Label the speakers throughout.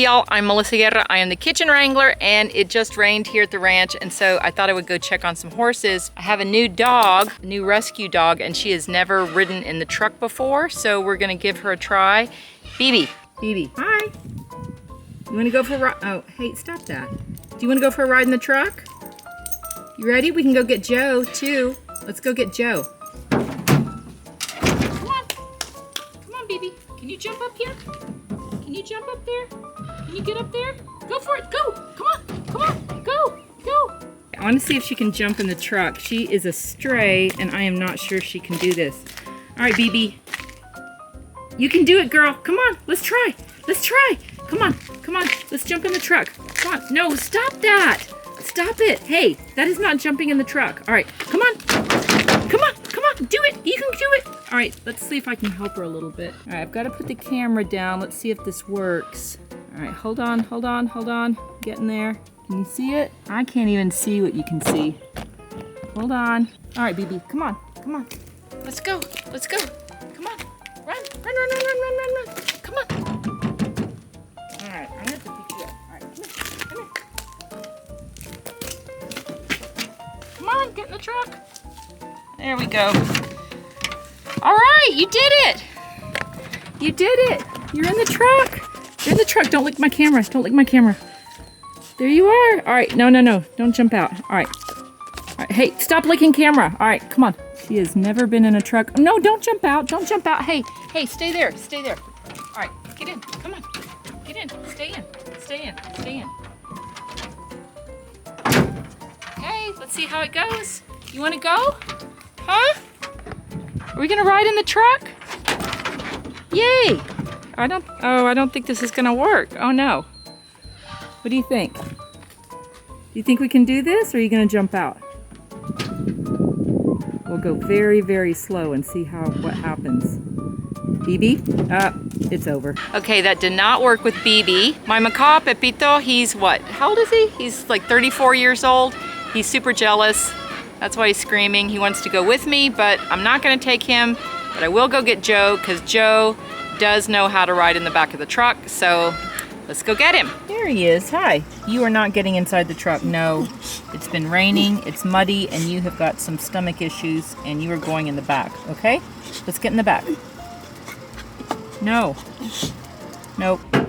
Speaker 1: Hey y'all, I'm Melissa Guerra. I am the kitchen wrangler, and it just rained here at the ranch, and so I thought I would go check on some horses. I have a new dog, a new rescue dog, and she has never ridden in the truck before, so we're gonna give her a try. Bibi. Hi. You wanna go for a ride? Oh, hey, stop that. Do you wanna go for a ride in the truck? You ready? We can go get Joe too. Let's go get Joe. Come on, Bibi. Can you jump up here? Can you jump up there? Can you get up there? Go for it, go! Come on, go! I want to see if she can jump in the truck. She is a stray, and I am not sure she can do this. All right, Bibi. You can do it, girl. Come on, let's try. Come on, let's jump in the truck. Come on, no, stop that. Stop it. Hey, that is not jumping in the truck. All right, come on, do it. You can do it. All right, let's see if I can help her a little bit. All right, I've got to put the camera down. Let's see if this works. All right, hold on. Getting there. Can you see it? I can't even see what you can see. Hold on. All right, Bibi, come on. Let's go. Come on. Run. Come on. All right, I'm gonna have to pick you up. All right, come here. Come on, get in the truck. There we go. All right, you did it. You're in the truck. Don't lick my camera. There you are. All right, no. Don't jump out. All right. Hey, stop licking camera. All right, come on. She has never been in a truck. No, don't jump out. Hey, stay there. All right, get in. Come on. Get in. Stay in. Okay, let's see how it goes. You want to go? Huh? Are we gonna ride in the truck? Yay! I don't think this is gonna work. Oh no. What do you think? Do you think we can do this, or are you gonna jump out? We'll go very, very slow and see what happens. Bibi? It's over. Okay, that did not work with Bibi. My macaw, Pepito, he's what? How old is he? He's like 34 years old. He's super jealous. That's why he's screaming. He wants to go with me, but I'm not gonna take him. But I will go get Joe, because Joe does know how to ride in the back of the truck, so let's go get him. There he is. Hi. You are not getting inside the truck. No. It's been raining, it's muddy, and you have got some stomach issues, and you are going in the back, okay? Let's get in the back. No. Nope. Can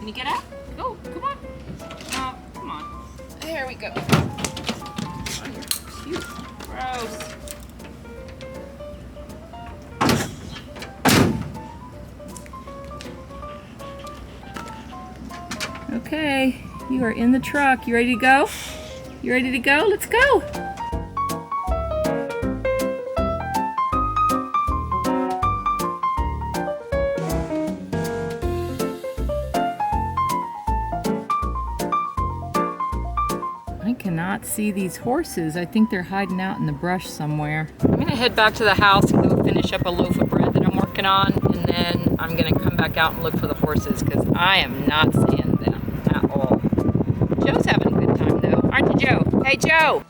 Speaker 1: you get out? Go. Come on. Oh, come on. There we go. Oh, you're cute. Gross. Okay, you are in the truck. You ready to go? Let's go. I cannot see these horses. I think they're hiding out in the brush somewhere. I'm gonna head back to the house and go finish up a loaf of bread that I'm working on, and then I'm gonna come back out and look for the horses, because I am not seeing them at all. Joe's having a good time though, aren't you, Joe? Hey, Joe!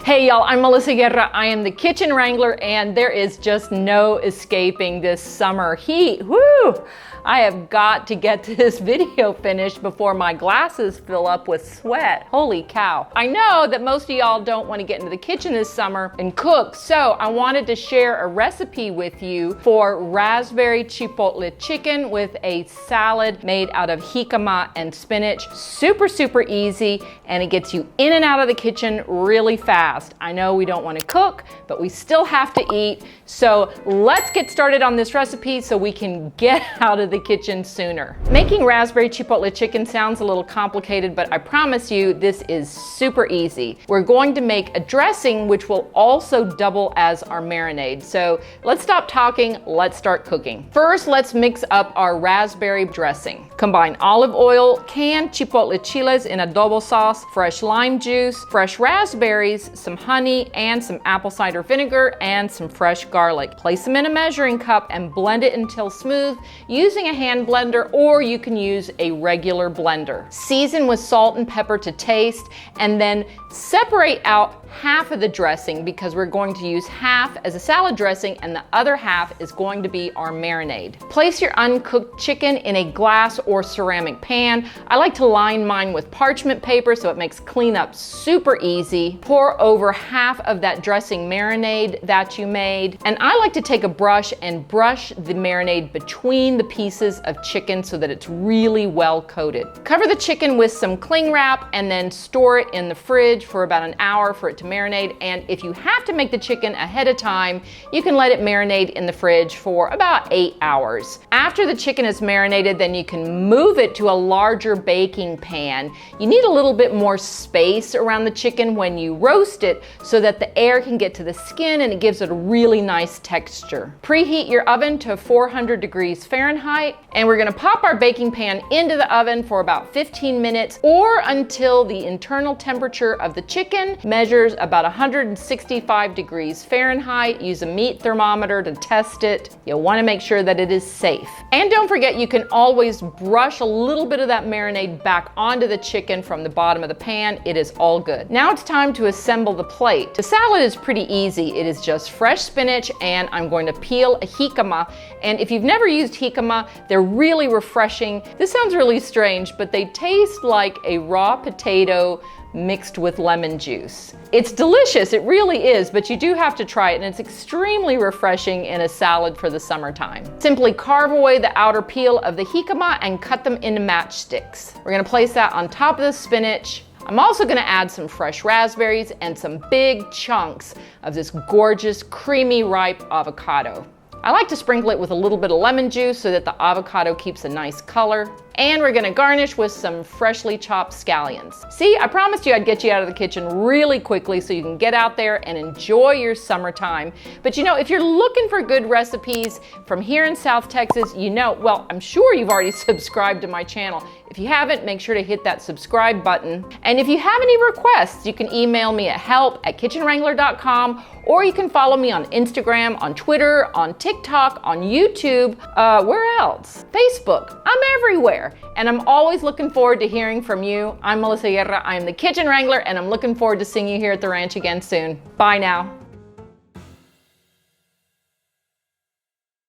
Speaker 1: Hey y'all, I'm Melissa Guerra. I am the kitchen wrangler, and there is just no escaping this summer heat. Woo! I have got to get this video finished before my glasses fill up with sweat. Holy cow. I know that most of y'all don't want to get into the kitchen this summer and cook, so I wanted to share a recipe with you for raspberry chipotle chicken with a salad made out of jicama and spinach. Super, super easy, and it gets you in and out of the kitchen really fast. I know we don't want to cook, but we still have to eat. So let's get started on this recipe so we can get out of the kitchen sooner. Making raspberry chipotle chicken sounds a little complicated, but I promise you this is super easy. We're going to make a dressing which will also double as our marinade. So let's stop talking, let's start cooking. First, let's mix up our raspberry dressing. Combine olive oil, canned chipotle chiles in adobo sauce, fresh lime juice, fresh raspberries, some honey, and some apple cider vinegar, and some fresh garlic. Place them in a measuring cup and blend it until smooth using using a hand blender or you can use a regular blender. Season with salt and pepper to taste, and then separate out half of the dressing because we're going to use half as a salad dressing and the other half is going to be our marinade. Place your uncooked chicken in a glass or ceramic pan. I like to line mine with parchment paper so it makes cleanup super easy. Pour over half of that dressing marinade that you made, and I like to take a brush and brush the marinade between the pieces of chicken so that it's really well coated. Cover the chicken with some cling wrap and then store it in the fridge for about an hour for it to marinate. And if you have to make the chicken ahead of time, you can let it marinate in the fridge for about 8 hours. After the chicken is marinated, then you can move it to a larger baking pan. You need a little bit more space around the chicken when you roast it so that the air can get to the skin and it gives it a really nice texture. Preheat your oven to 400 degrees Fahrenheit, and we're gonna pop our baking pan into the oven for about 15 minutes or until the internal temperature of the chicken measures about 165 degrees Fahrenheit. Use a meat thermometer to test it. You'll want to make sure that it is safe. And don't forget, you can always brush a little bit of that marinade back onto the chicken from the bottom of the pan. It is all good. Now it's time to assemble the plate. The salad is pretty easy. It is just fresh spinach, and I'm going to peel a jicama. And if you've never used jicama, they're really refreshing. This sounds really strange, but they taste like a raw potato mixed with lemon juice. It's delicious, it really is, but you do have to try it, and it's extremely refreshing in a salad for the summertime. Simply carve away the outer peel of the jicama and cut them into matchsticks. We're gonna place that on top of the spinach. I'm also gonna add some fresh raspberries and some big chunks of this gorgeous, creamy, ripe avocado. I like to sprinkle it with a little bit of lemon juice so that the avocado keeps a nice color. And we're gonna garnish with some freshly chopped scallions. See, I promised you I'd get you out of the kitchen really quickly so you can get out there and enjoy your summertime. But you know, if you're looking for good recipes from here in South Texas, well, I'm sure you've already subscribed to my channel. If you haven't, make sure to hit that subscribe button. And if you have any requests, you can email me at help@kitchenwrangler.com, or you can follow me on Instagram, on Twitter, on TikTok, on YouTube, where else? Facebook. I'm everywhere. And I'm always looking forward to hearing from you. I'm Melissa Guerra. I'm the Kitchen Wrangler, and I'm looking forward to seeing you here at the ranch again soon. Bye now.